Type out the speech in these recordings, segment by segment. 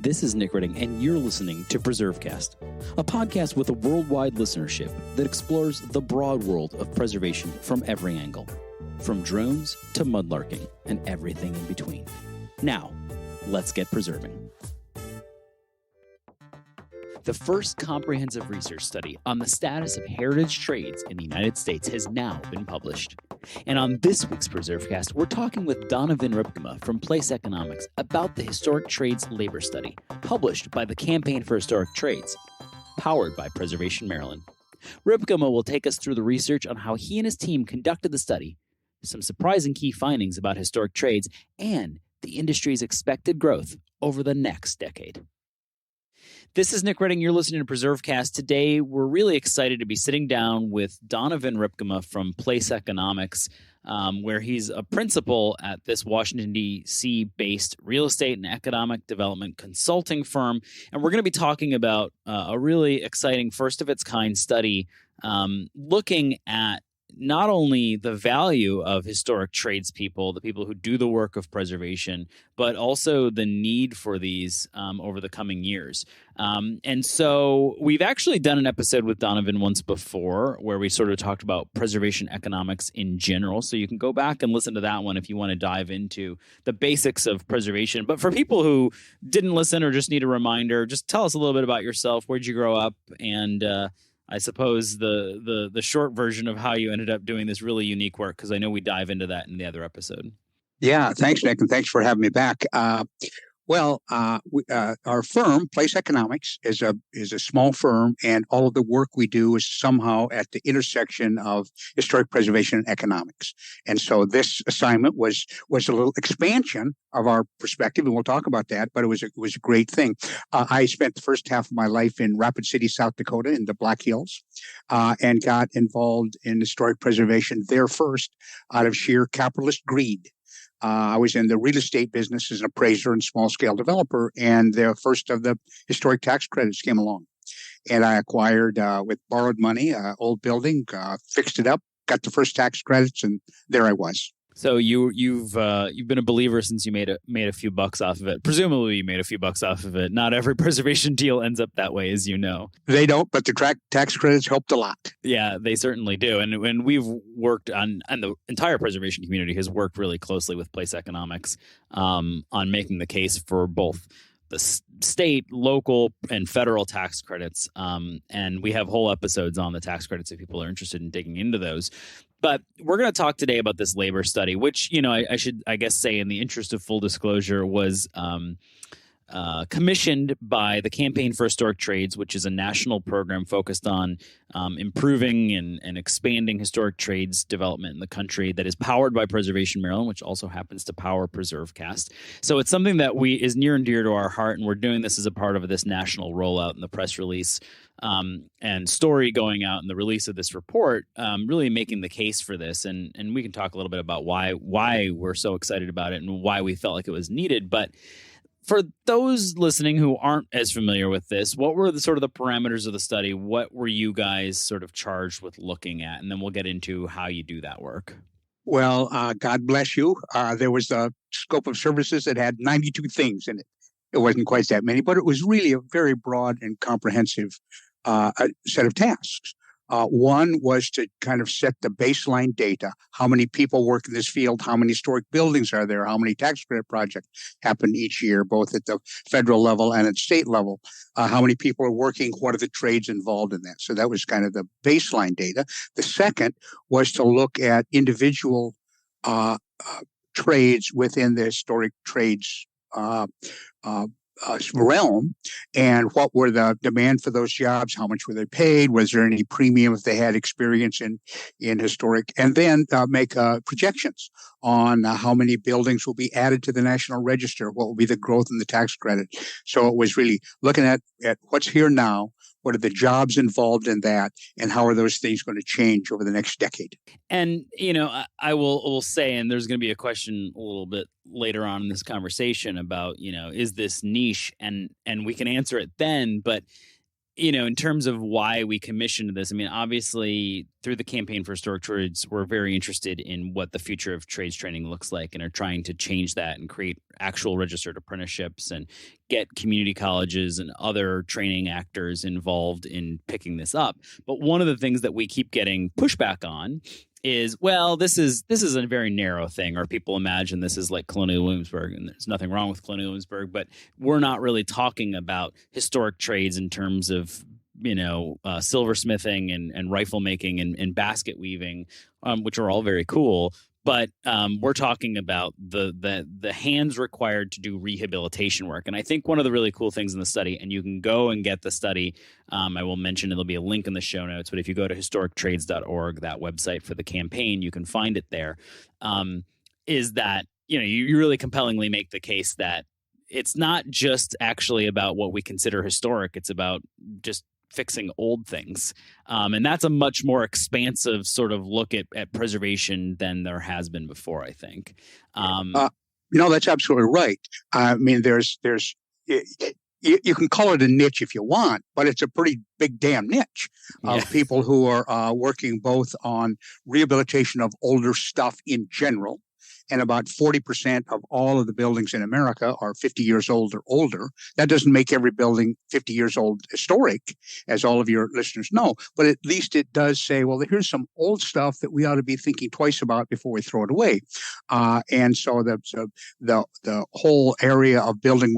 This is Nick Redding, and you're listening to PreserveCast, a podcast with a worldwide listenership that explores the broad world of preservation from every angle, from drones to mudlarking and everything in between. Now, let's get preserving. The first comprehensive research study on the status of heritage trades in the United States has now been published. And on this week's PreserveCast, we're talking with Donovan Rypkema from PlaceEconomics about the Historic Trades Labor Study, published by the Campaign for Historic Trades, powered by Preservation Maryland. Rypkema will take us through the research on how he and his team conducted the study, some surprising key findings about historic trades, and the industry's expected growth over the next decade. This is Nick Redding. You're listening to PreserveCast. Today, we're really excited to be sitting down with Donovan Rypkema from PlaceEconomics, where he's a principal at this Washington, D.C.-based real estate and economic development consulting firm. And we're going to be talking about a really exciting first-of-its-kind study looking at not only the value of historic tradespeople, the people who do the work of preservation, but also the need for these over the coming years. And so we've actually done an episode with Donovan once before where we sort of talked about preservation economics in general. So you can go back and listen to that one if you want to dive into the basics of preservation. But for people who didn't listen or just need a reminder, just tell us a little bit about yourself. Where'd you grow up? And I suppose the short version of how you ended up doing this really unique work, because I know we dive into that in the other episode. Yeah, thanks, Nick, and thanks for having me back. Our firm, PlaceEconomics, is a small firm, and all of the work we do is somehow at the intersection of historic preservation and economics. And so this assignment was a little expansion of our perspective, and we'll talk about that. But it was a great thing. I spent the first half of my life in Rapid City, South Dakota, in the Black Hills, and got involved in historic preservation there first, out of sheer capitalist greed. I was in the real estate business as an appraiser and small-scale developer, and the first of the historic tax credits came along. And I acquired, with borrowed money, an old building, fixed it up, got the first tax credits, and there I was. So you've been a believer since you made a few bucks off of it. Presumably, you made a few bucks off of it. Not every preservation deal ends up that way, as you know. They don't, but the tax credits helped a lot. Yeah, they certainly do. And we've worked and the entire preservation community has worked really closely with PlaceEconomics on making the case for both the state, local, and federal tax credits. And we have whole episodes on the tax credits if people are interested in digging into those. But we're going to talk today about this labor study, which, I should, I guess, say in the interest of full disclosure, was commissioned by the Campaign for Historic Trades, which is a national program focused on improving and expanding historic trades development in the country, that is powered by Preservation Maryland, which also happens to power PreserveCast. So it's something that is near and dear to our heart, and we're doing this as a part of this national rollout and the press release and story going out and the release of this report, really making the case for this. And we can talk a little bit about why we're so excited about it and why we felt like it was needed. But for those listening who aren't as familiar with this, what were the sort of the parameters of the study? What were you guys sort of charged with looking at? And then we'll get into how you do that work. Well, God bless you. There was a scope of services that had 92 things in it. It wasn't quite that many, but it was really a very broad and comprehensive set of tasks. One was to kind of set the baseline data. How many people work in this field? How many historic buildings are there? How many tax credit projects happen each year, both at the federal level and at state level? How many people are working? What are the trades involved in that? So that was kind of the baseline data. The second was to look at individual trades within the historic trades realm, and what were the demand for those jobs? How much were they paid? Was there any premium if they had experience in historic? And then make projections on how many buildings will be added to the National Register, what will be the growth in the tax credit. So it was really looking at what's here now, what are the jobs involved in that, and how are those things going to change over the next decade? And, I will say, and there's going to be a question a little bit later on in this conversation about, is this niche? And we can answer it then. But, in terms of why we commissioned this, I mean, obviously through the Campaign for Historic Trades, we're very interested in what the future of trades training looks like and are trying to change that and create actual registered apprenticeships and get community colleges and other training actors involved in picking this up. But one of the things that we keep getting pushback on is, well, this is a very narrow thing, or people imagine this is like Colonial Williamsburg, and there's nothing wrong with Colonial Williamsburg, but we're not really talking about historic trades in terms of silversmithing and rifle making and basket weaving, which are all very cool. But we're talking about the hands required to do rehabilitation work. And I think one of the really cool things in the study, and you can go and get the study, I will mention there'll be a link in the show notes, but if you go to historictrades.org, that website for the campaign, you can find it there, is that, you really compellingly make the case that it's not just actually about what we consider historic. It's about just fixing old things. And that's a much more expansive sort of look at preservation than there has been before, I think. No, that's absolutely right. I mean, you can call it a niche if you want, but it's a pretty big damn niche of people who are working both on rehabilitation of older stuff in general. And about 40% of all of the buildings in America are 50 years old or older. That doesn't make every building 50 years old historic, as all of your listeners know. But at least it does say, well, here's some old stuff that we ought to be thinking twice about before we throw it away. And so the whole area of building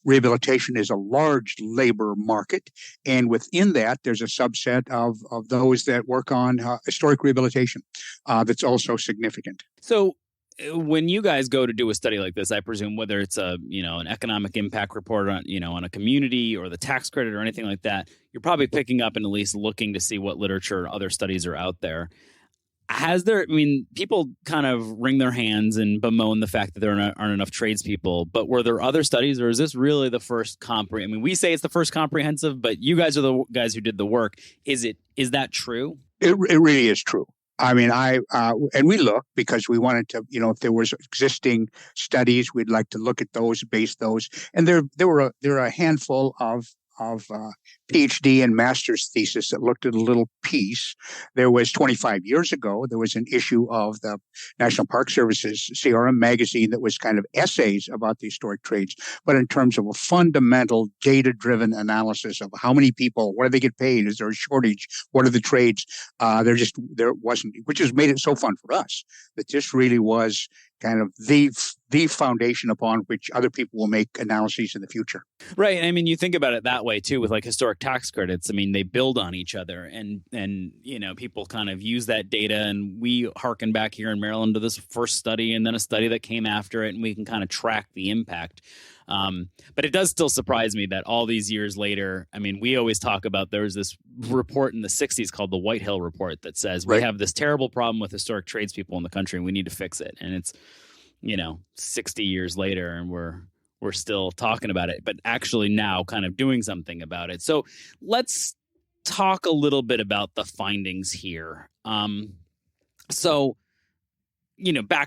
rehabilitation is a large labor market, and within that, there's a subset of those that work on historic rehabilitation that's also significant. So when you guys go to do a study like this, I presume whether it's an economic impact report on a community or the tax credit or anything like that, you're probably picking up and at least looking to see what literature or other studies are out there. People kind of wring their hands and bemoan the fact that there aren't enough tradespeople, but were there other studies, or is this really the first comprehensive? We say it's the first comprehensive, but you guys are the guys who did the work. Is that true? It really is true. I mean, and we looked because we wanted to, if there was existing studies, we'd like to look at those, base those. And there were a handful of PhD and master's thesis that looked at a little piece. There was 25 years ago, there was an issue of the National Park Service's CRM magazine that was kind of essays about the historic trades. But in terms of a fundamental data-driven analysis of how many people, what do they get paid? Is there a shortage? What are the trades? There wasn't, which has made it so fun for us that this really was kind of the foundation upon which other people will make analyses in the future. Right. I mean, you think about it that way too, with like historic tax credits. I mean, they build on each other, and people kind of use that data, and we hearken back here in Maryland to this first study and then a study that came after it, and we can kind of track the impact. But it does still surprise me that all these years later, we always talk about, there was this report in the 60s called the White Hill Report that says we have this terrible problem with historic tradespeople in the country and we need to fix it. And it's, 60 years later, and we're still talking about it, but actually now kind of doing something about it. So let's talk a little bit about the findings here. Back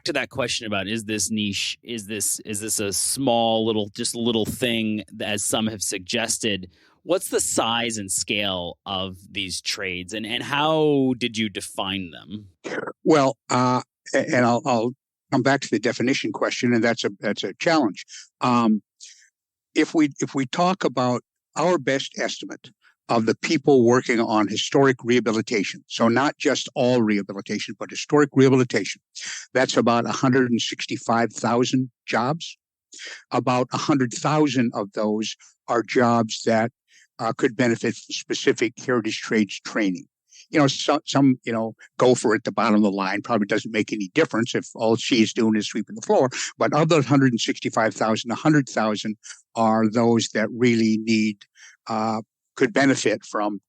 to that question about, is this niche? Is this a small little thing, as some have suggested? What's the size and scale of these trades, and how did you define them? Well, and I'll come back to the definition question, and that's a challenge. If we talk about our best estimate of the people working on historic rehabilitation, so not just all rehabilitation, but historic rehabilitation, that's about 165,000 jobs. About 100,000 of those are jobs that could benefit from specific heritage trades training. Some go for it at the bottom of the line. Probably doesn't make any difference if all she's doing is sweeping the floor. But of those 165,000, 100,000 are those that really could benefit from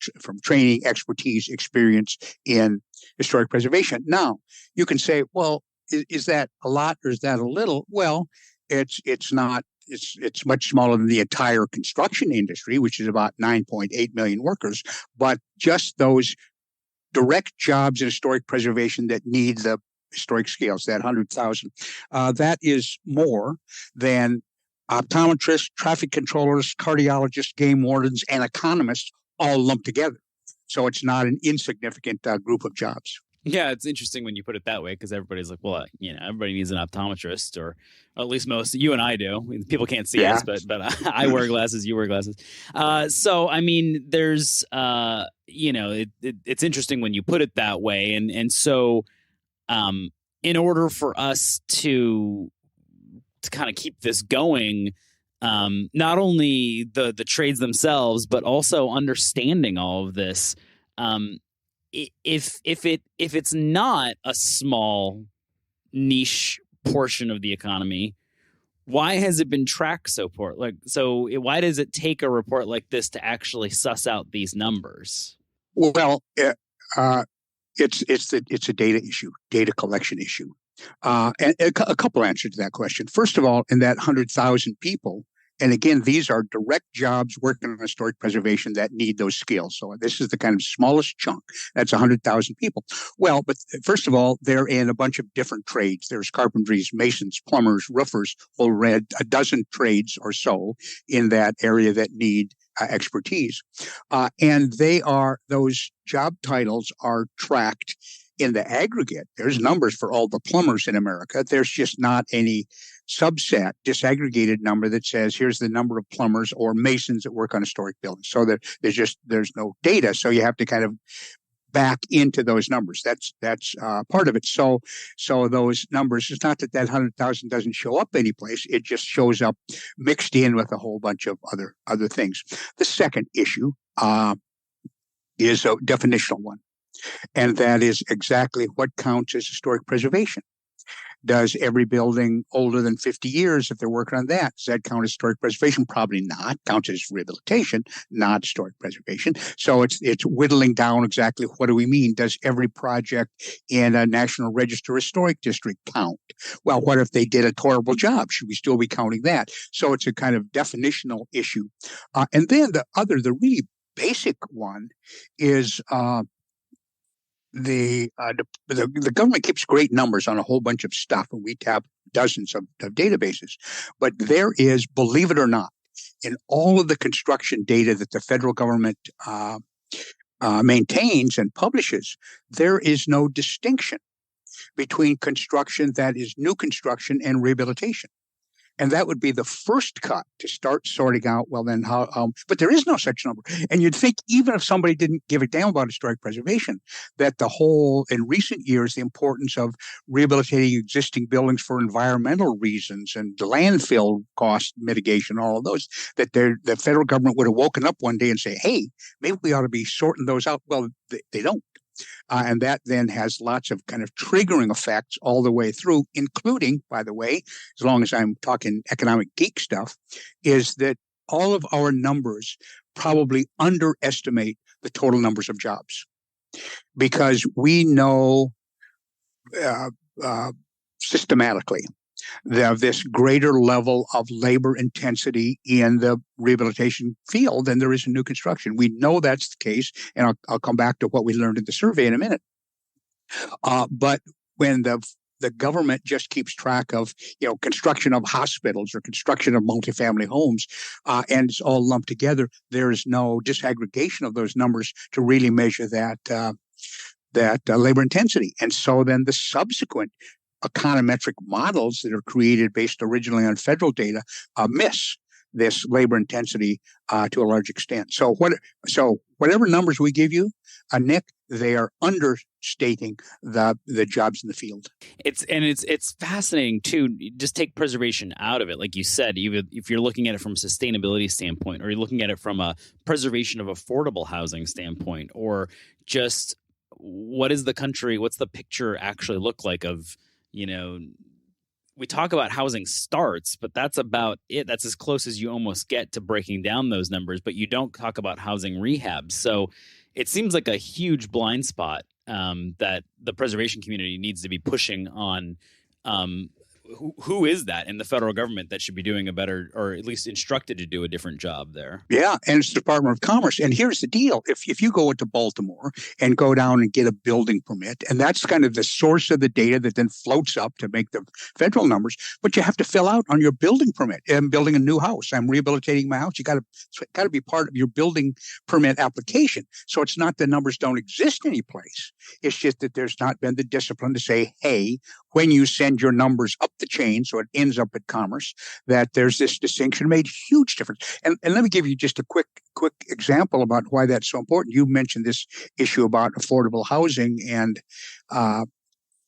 training, expertise, experience in historic preservation. Now, you can say, well, is that a lot or is that a little? Well, it's not. It's much smaller than the entire construction industry, which is about 9.8 million workers. But just those direct jobs in historic preservation that need the historic scales, that 100,000, that is more than optometrists, traffic controllers, cardiologists, game wardens, and economists all lumped together. So it's not an insignificant group of jobs. Yeah, it's interesting when you put it that way, because everybody's like, well, everybody needs an optometrist, or at least most. You and I do. People can't see us, but I wear glasses. You wear glasses. So I mean, there's it's interesting when you put it that way, and so in order for us to kind of keep this going, not only the trades themselves, but also understanding all of this. If it's not a small niche portion of the economy, why has it been tracked so poor? Why does it take a report like this to actually suss out these numbers? Well, it's a data issue, data collection issue, and a couple answers to that question. First of all, in that 100,000 people. And again, these are direct jobs working on historic preservation that need those skills. So this is the kind of smallest chunk. That's 100,000 people. Well, but first of all, they're in a bunch of different trades. There's carpentries, masons, plumbers, roofers, a dozen trades or so in that area that need expertise. And those job titles are tracked in the aggregate. There's numbers for all the plumbers in America. There's just not any subset, disaggregated number that says here's the number of plumbers or masons that work on historic buildings. So there's no data. So you have to kind of back into those numbers. That's part of it. So those numbers, it's not that 100,000 doesn't show up anyplace. It just shows up mixed in with a whole bunch of other things. The second issue is a definitional one. And that is exactly what counts as historic preservation. Does every building older than 50 years, if they're working on that, does that count as historic preservation? Probably not. Counts as rehabilitation, not historic preservation. So it's whittling down exactly what do we mean? Does every project in a National Register Historic District count? Well, what if they did a horrible job? Should we still be counting that? So it's a kind of definitional issue. And then the really basic one is the government keeps great numbers on a whole bunch of stuff, and we tap dozens of databases. But there is, believe it or not, in all of the construction data that the federal government maintains and publishes, there is no distinction between construction that is new construction and rehabilitation. And that would be the first cut to start sorting out, well, then how, but there is no such number. And you'd think even if somebody didn't give a damn about historic preservation, that in recent years, the importance of rehabilitating existing buildings for environmental reasons and the landfill cost mitigation, all of those, that the federal government would have woken up one day and say, hey, maybe we ought to be sorting those out. Well, they don't. And that then has lots of kind of triggering effects all the way through, including, by the way, as long as I'm talking economic geek stuff, is that all of our numbers probably underestimate the total numbers of jobs. Because we know systematically this greater level of labor intensity in the rehabilitation field than there is in new construction. We know that's the case, and I'll come back to what we learned in the survey in a minute. But when the government just keeps track of construction of hospitals or construction of multifamily homes, and it's all lumped together, there is no disaggregation of those numbers to really measure that labor intensity. And so then the subsequent econometric models that are created based originally on federal data miss this labor intensity to a large extent. So whatever numbers we give you, Nick, they are understating the jobs in the field. It's fascinating too. Just take preservation out of it, like you said. Even if you're looking at it from a sustainability standpoint, or you're looking at it from a preservation of affordable housing standpoint, or just what's the picture actually look like of, we talk about housing starts, but that's about it. That's as close as you almost get to breaking down those numbers, but you don't talk about housing rehabs. So it seems like a huge blind spot that the preservation community needs to be pushing on who is that in the federal government that should be doing a better, or at least instructed to do a different job there? Yeah, and it's the Department of Commerce. And here's the deal. If you go into Baltimore and go down and get a building permit, and that's kind of the source of the data that then floats up to make the federal numbers, but you have to fill out on your building permit. I'm building a new house. I'm rehabilitating my house. It's got to be part of your building permit application. So it's not the numbers don't exist anyplace. It's just that there's not been the discipline to say, hey, when you send your numbers up the chain, so it ends up at Commerce, that there's this distinction made huge difference. And let me give you just a quick example about why that's so important. You mentioned this issue about affordable housing and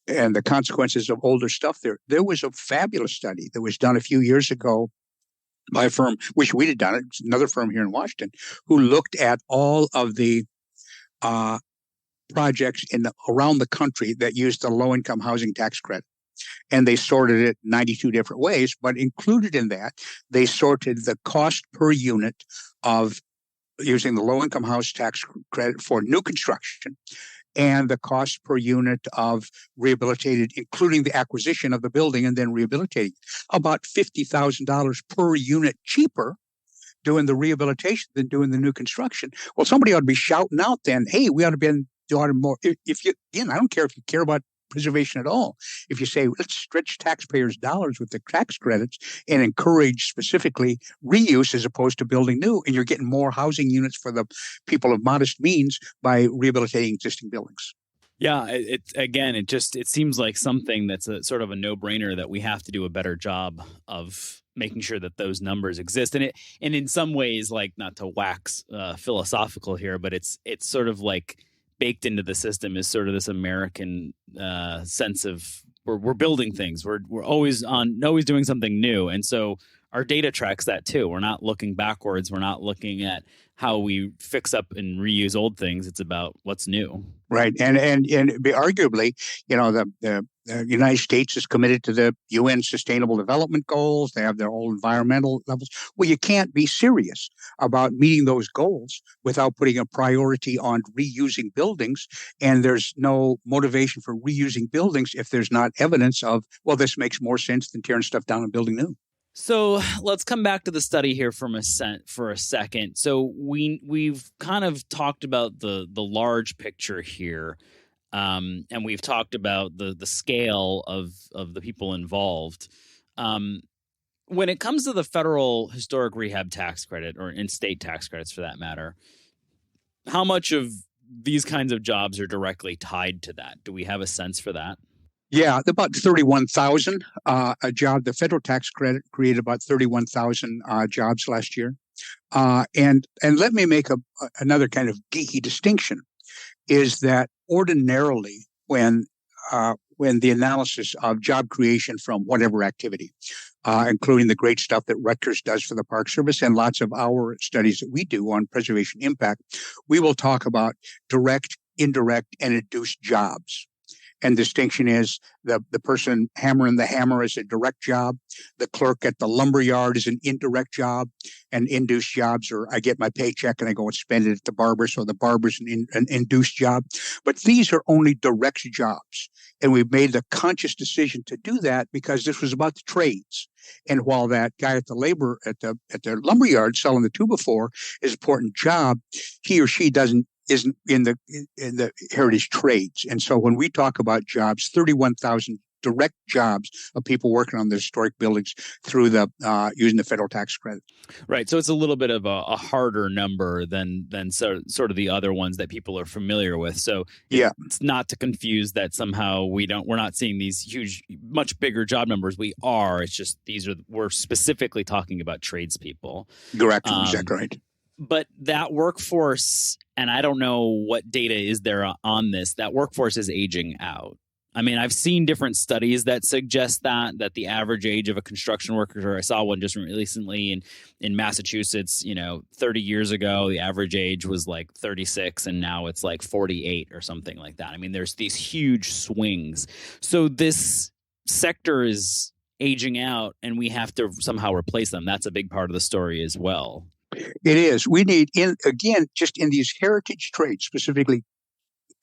the consequences of older stuff there. There was a fabulous study that was done a few years ago by a firm, wish we'd have done it, it's another firm here in Washington, who looked at all of the projects around the country that used the low-income housing tax credit. And they sorted it 92 different ways, but included in that, they sorted the cost per unit of using the low-income house tax credit for new construction and the cost per unit of rehabilitated, including the acquisition of the building and then rehabilitating, about $50,000 per unit cheaper doing the rehabilitation than doing the new construction. Well, somebody ought to be shouting out then, hey, we ought to be doing more. If you, again, I don't care if you care about preservation at all. If you say, let's stretch taxpayers' dollars with the tax credits and encourage specifically reuse as opposed to building new, and you're getting more housing units for the people of modest means by rehabilitating existing buildings. Yeah, it seems like something that's a sort of a no-brainer that we have to do a better job of making sure that those numbers exist. And in some ways, like, not to wax philosophical here, but it's sort of like baked into the system is sort of this American sense of we're building things. We're always doing something new. And so our data tracks that too. We're not looking backwards. We're not looking at how we fix up and reuse old things. It's about what's new. Right. And arguably, the United States is committed to the UN Sustainable Development Goals. They have their own environmental levels. Well, you can't be serious about meeting those goals without putting a priority on reusing buildings. And there's no motivation for reusing buildings if there's not evidence of, well, this makes more sense than tearing stuff down and building new. So let's come back to the study here for a second. So we've kind of talked about the large picture here, and we've talked about the scale of the people involved. When it comes to the federal historic rehab tax credit, or in state tax credits for that matter, how much of these kinds of jobs are directly tied to that? Do we have a sense for that? Yeah, about 31,000 a job. The federal tax credit created about 31,000 jobs last year. And let me make another kind of geeky distinction, is that ordinarily when the analysis of job creation from whatever activity, including the great stuff that Rutgers does for the Park Service and lots of our studies that we do on preservation impact, we will talk about direct, indirect, and induced jobs. And distinction is the person hammering the hammer is a direct job. The clerk at the lumber yard is an indirect job. And induced jobs are I get my paycheck and I go and spend it at the barber. So the barber's an induced job. But these are only direct jobs. And we've made the conscious decision to do that because this was about the trades. And while that guy at the lumber yard selling the 2x4 is an important job, he or she isn't in the heritage trades. And so when we talk about jobs, 31,000 direct jobs of people working on the historic buildings through using the federal tax credit. Right. So it's a little bit of a harder number than sort of the other ones that people are familiar with. So yeah, it's not to confuse that somehow we're not seeing these huge, much bigger job numbers. We are. It's just we're specifically talking about tradespeople. Correct. Exactly right. But that workforce, and I don't know what data is there on this, that workforce is aging out. I mean, I've seen different studies that suggest that the average age of a construction worker, I saw one just recently in Massachusetts, 30 years ago, the average age was like 36 and now it's like 48 or something like that. I mean, there's these huge swings. So this sector is aging out and we have to somehow replace them. That's a big part of the story as well. It is. We need, just in these heritage trades, specifically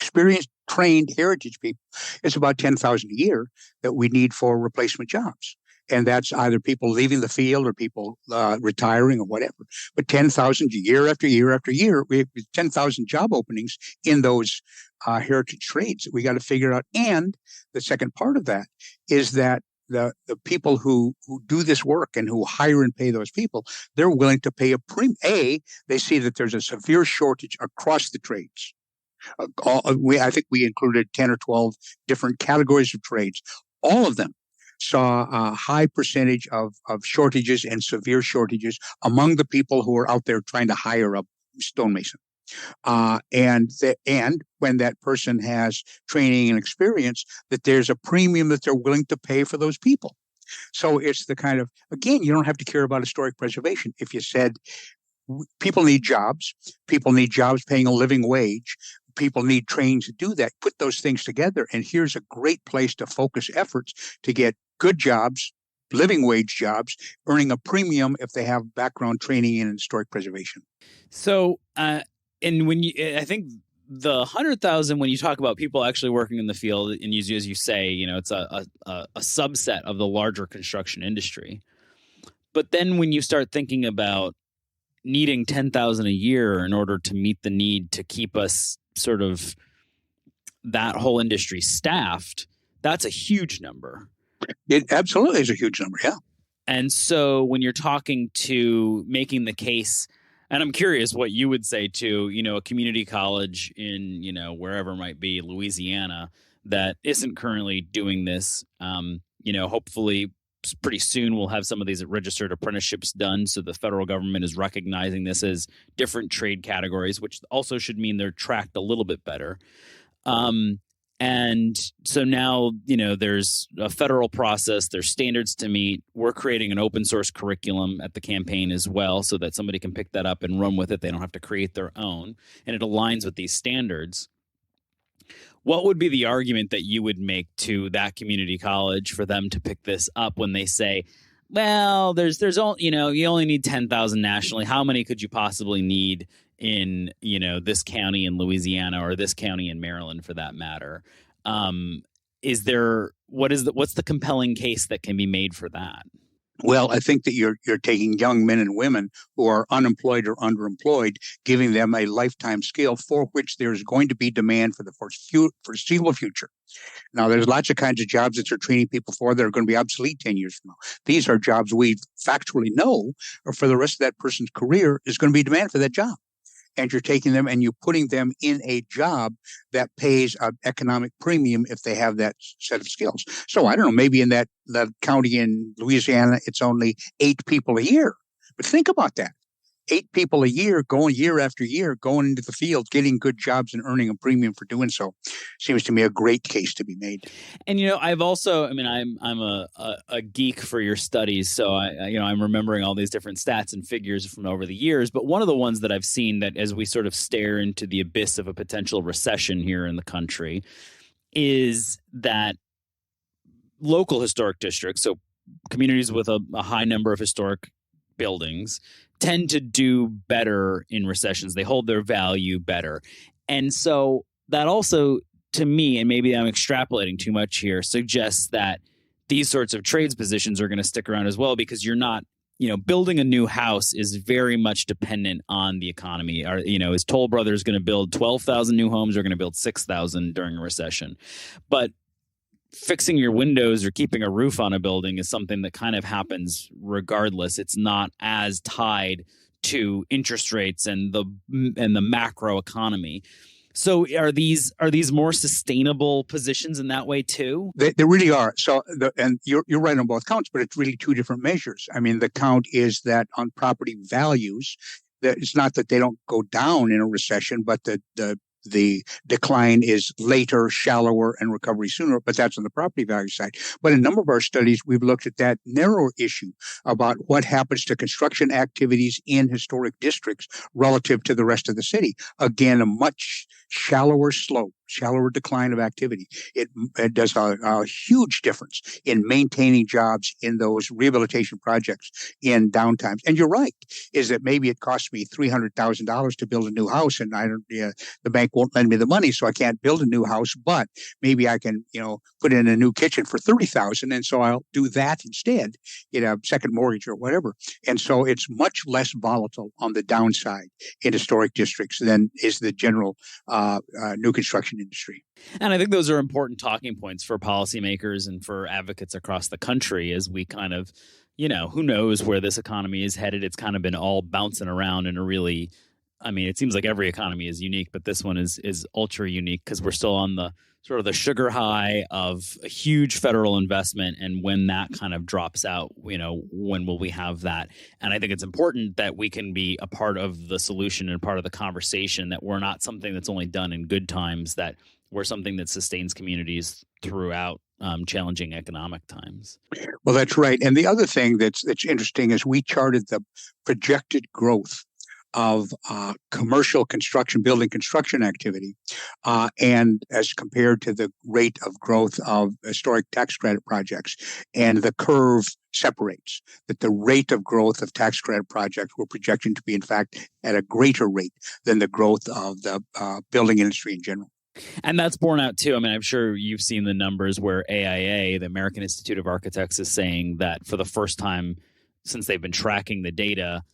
experienced trained heritage people, it's about 10,000 a year that we need for replacement jobs. And that's either people leaving the field or people retiring or whatever. But 10,000 year after year after year, we have 10,000 job openings in those heritage trades that we got to figure out. And the second part of that is that the people who do this work and who hire and pay those people, they're willing to pay a premium. They see that there's a severe shortage across the trades. I think we included 10 or 12 different categories of trades. All of them saw a high percentage of shortages and severe shortages among the people who are out there trying to hire a stonemason. And when that person has training and experience, that there's a premium that they're willing to pay for those people. So it's the kind of, again, you don't have to care about historic preservation. If you said people need jobs paying a living wage, people need training to do that, put those things together, and here's a great place to focus efforts to get good jobs, living wage jobs, earning a premium if they have background training in historic preservation. So, and when I think the 100,000, when you talk about people actually working in the field, and as you say, it's a subset of the larger construction industry. But then when you start thinking about needing 10,000 a year in order to meet the need to keep us sort of that whole industry staffed, that's a huge number. It absolutely is a huge number, yeah. And so when you're talking to making the case, and I'm curious what you would say to, a community college in, wherever it might be, Louisiana, that isn't currently doing this. Hopefully pretty soon we'll have some of these registered apprenticeships done. So the federal government is recognizing this as different trade categories, which also should mean they're tracked a little bit better. And so now, there's a federal process, there's standards to meet. We're creating an open source curriculum at the campaign as well, so that somebody can pick that up and run with it. They don't have to create their own, and it aligns with these standards. What would be the argument that you would make to that community college for them to pick this up when they say, well, there's only, you only need 10,000 nationally. How many could you possibly need in, this county in Louisiana or this county in Maryland for that matter? What's the compelling case that can be made for that? Well, I think that you're taking young men and women who are unemployed or underemployed, giving them a lifetime skill for which there's going to be demand for the foreseeable future. Now, there's lots of kinds of jobs that they're training people for that are going to be obsolete 10 years from now. These are jobs we factually know, or for the rest of that person's career, is going to be demand for that job. And you're taking them and you're putting them in a job that pays an economic premium if they have that set of skills. So I don't know, maybe in that county in Louisiana, it's only 8 people a year. But think about that. 8 people a year going year after year, going into the field, getting good jobs and earning a premium for doing so seems to me a great case to be made. And, I've also, I'm a geek for your studies. So I'm remembering all these different stats and figures from over the years. But one of the ones that I've seen that as we sort of stare into the abyss of a potential recession here in the country is that local historic districts, so communities with a high number of historic buildings, tend to do better in recessions. They hold their value better. And so that also, to me, and maybe I'm extrapolating too much here, suggests that these sorts of trades positions are going to stick around as well, because you're not, building a new house is very much dependent on the economy. Is Toll Brothers going to build 12,000 new homes or going to build 6,000 during a recession? But fixing your windows or keeping a roof on a building is something that kind of happens regardless. It's not as tied to interest rates and the macro economy. So are these more sustainable positions in that way too? They really are. So and you're right on both counts, but it's really 2 different measures. I mean, the count is that on property values, that it's not that they don't go down in a recession, but the decline is later, shallower, and recovery sooner, but that's on the property value side. But in a number of our studies, we've looked at that narrower issue about what happens to construction activities in historic districts relative to the rest of the city. Again, a much shallower slope shallower decline of activity. It does a huge difference in maintaining jobs in those rehabilitation projects in downtimes. And you're right, is that maybe it costs me $300,000 to build a new house, and the bank won't lend me the money, so I can't build a new house. But maybe I can, put in a new kitchen for $30,000, and so I'll do that instead, get a second mortgage or whatever. And so it's much less volatile on the downside in historic districts than is the general new construction industry. And I think those are important talking points for policymakers and for advocates across the country as we kind of, who knows where this economy is headed. It's kind of been all bouncing around in a really, it seems like every economy is unique, but this one is ultra unique because we're still on the sort of the sugar high of a huge federal investment. And when that kind of drops out, when will we have that? And I think it's important that we can be a part of the solution and part of the conversation, that we're not something that's only done in good times, that we're something that sustains communities throughout challenging economic times. Well, that's right. And the other thing that's interesting is we charted the projected growth of commercial construction, building construction activity, and as compared to the rate of growth of historic tax credit projects. And the curve separates, that the rate of growth of tax credit projects were projecting to be, in fact, at a greater rate than the growth of the building industry in general. And that's borne out, too. I'm sure you've seen the numbers where AIA, the American Institute of Architects, is saying that for the first time since they've been tracking the data,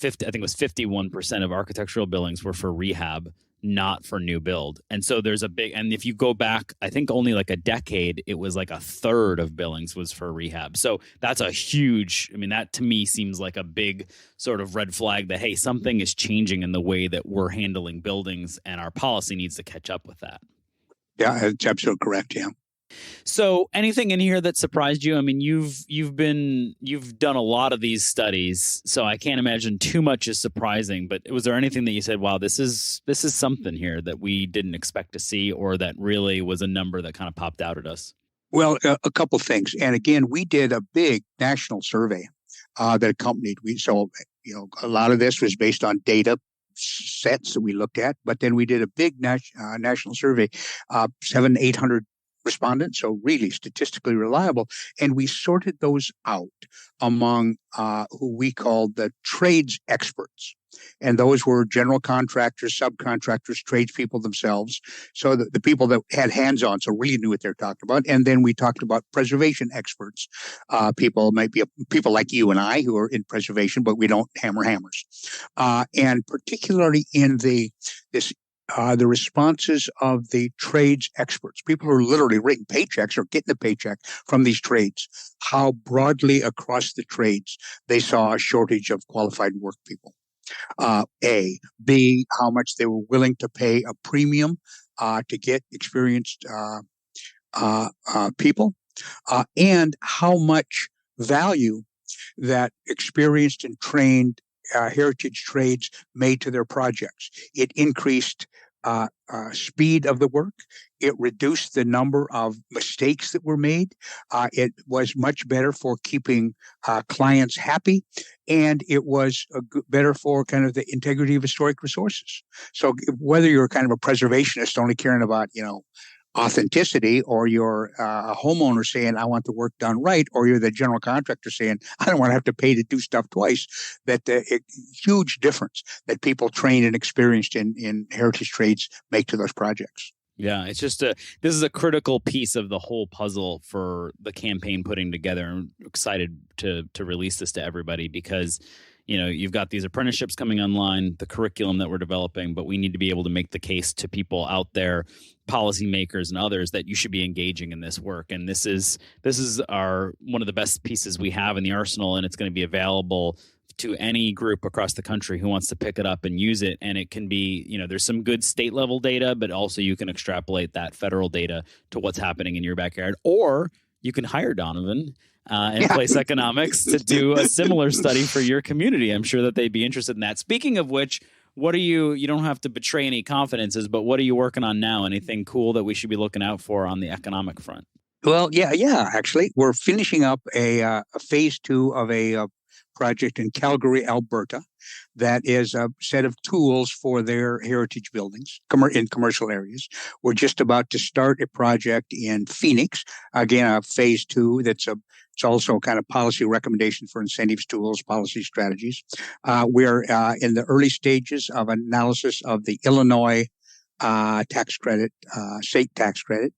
I think it was 51% of architectural billings were for rehab, not for new build. And so there's and if you go back, I think only like a decade, it was like a third of billings was for rehab. So that's a huge, that to me seems like a big sort of red flag that, hey, something is changing in the way that we're handling buildings, and our policy needs to catch up with that. Yeah, that's absolutely correct. Yeah. So anything in here that surprised you? You've done a lot of these studies, so I can't imagine too much is surprising. But was there anything that you said, wow, this is something here that we didn't expect to see, or that really was a number that kind of popped out at us? Well, a couple things. And again, we did a big national survey that accompanied. So a lot of this was based on data sets that we looked at, but then we did a big national survey, 800 respondents, so really statistically reliable. And we sorted those out among who we called the trades experts. And those were general contractors, subcontractors, tradespeople themselves. So the people that had hands-on, so really knew what they're talking about. And then we talked about preservation experts. People might be people like you and I who are in preservation, but we don't hammer hammers. And particularly in the responses of the trades experts, people who are literally writing paychecks or getting a paycheck from these trades, how broadly across the trades they saw a shortage of qualified work people. A. B, how much they were willing to pay a premium to get experienced people, and how much value that experienced and trained heritage trades made to their projects. It increased speed of the work. It reduced the number of mistakes that were made. It was much better for keeping clients happy, and it was better for kind of the integrity of historic resources. So whether you're kind of a preservationist only caring about, authenticity, or you're a homeowner saying, I want the work done right, or you're the general contractor saying, I don't want to have to pay to do stuff twice, that huge difference that people trained and experienced in heritage trades make to those projects. Yeah, it's just this is a critical piece of the whole puzzle for the campaign putting together. I'm excited to release this to everybody because, you've got these apprenticeships coming online, the curriculum that we're developing, but we need to be able to make the case to people out there, policymakers and others, that you should be engaging in this work. And this is one of the best pieces we have in the arsenal, and it's going to be available to any group across the country who wants to pick it up and use it. And it can be, there's some good state level data, but also you can extrapolate that federal data to what's happening in your backyard. Or you can hire Donovan and PlaceEconomics to do a similar study for your community. I'm sure that they'd be interested in that. Speaking of which, what are you don't have to betray any confidences, but what are you working on now? Anything cool that we should be looking out for on the economic front? Well, yeah. Actually, we're finishing up a phase 2 of a project in Calgary, Alberta, that is a set of tools for their heritage buildings in commercial areas. We're just about to start a project in Phoenix, again, a phase 2 it's also kind of policy recommendation for incentives, tools, policy strategies. We're in the early stages of analysis of the Illinois tax credit, state tax credit.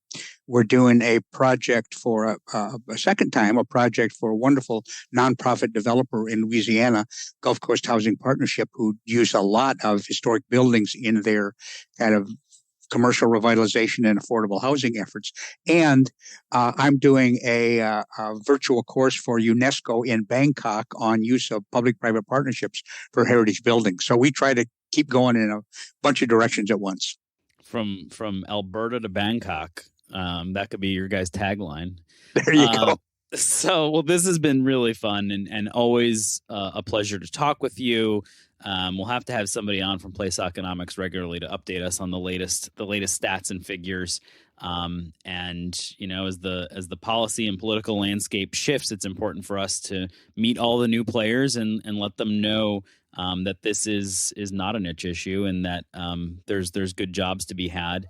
We're doing a project for a second time, a project for a wonderful nonprofit developer in Louisiana, Gulf Coast Housing Partnership, who use a lot of historic buildings in their kind of commercial revitalization and affordable housing efforts. And I'm doing a virtual course for UNESCO in Bangkok on use of public-private partnerships for heritage buildings. So we try to keep going in a bunch of directions at once. From Alberta to Bangkok, that could be your guys' tagline. There you go. So, well, this has been really fun and always a pleasure to talk with you. We'll have to have somebody on from PlaceEconomics regularly to update us on the latest stats and figures. And you know, as the policy and political landscape shifts, it's important for us to meet all the new players and let them know that this is not a niche issue and that there's good jobs to be had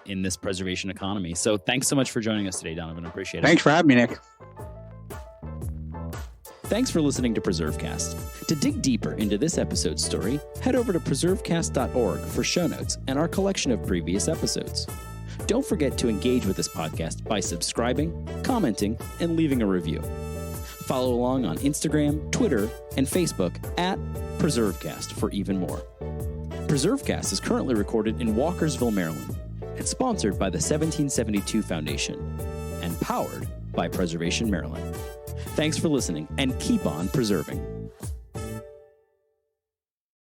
in this preservation economy. So thanks so much for joining us today, Donovan. I appreciate it. Thanks for having me, Nick. Thanks for listening to PreserveCast. To dig deeper into this episode's story, head over to preservecast.org for show notes and our collection of previous episodes. Don't forget to engage with this podcast by subscribing, commenting, and leaving a review. Follow along on Instagram, Twitter, and Facebook at PreserveCast for even more. PreserveCast is currently recorded in Walkersville, Maryland, and sponsored by the 1772 Foundation, and powered by Preservation Maryland. Thanks for listening, and keep on preserving.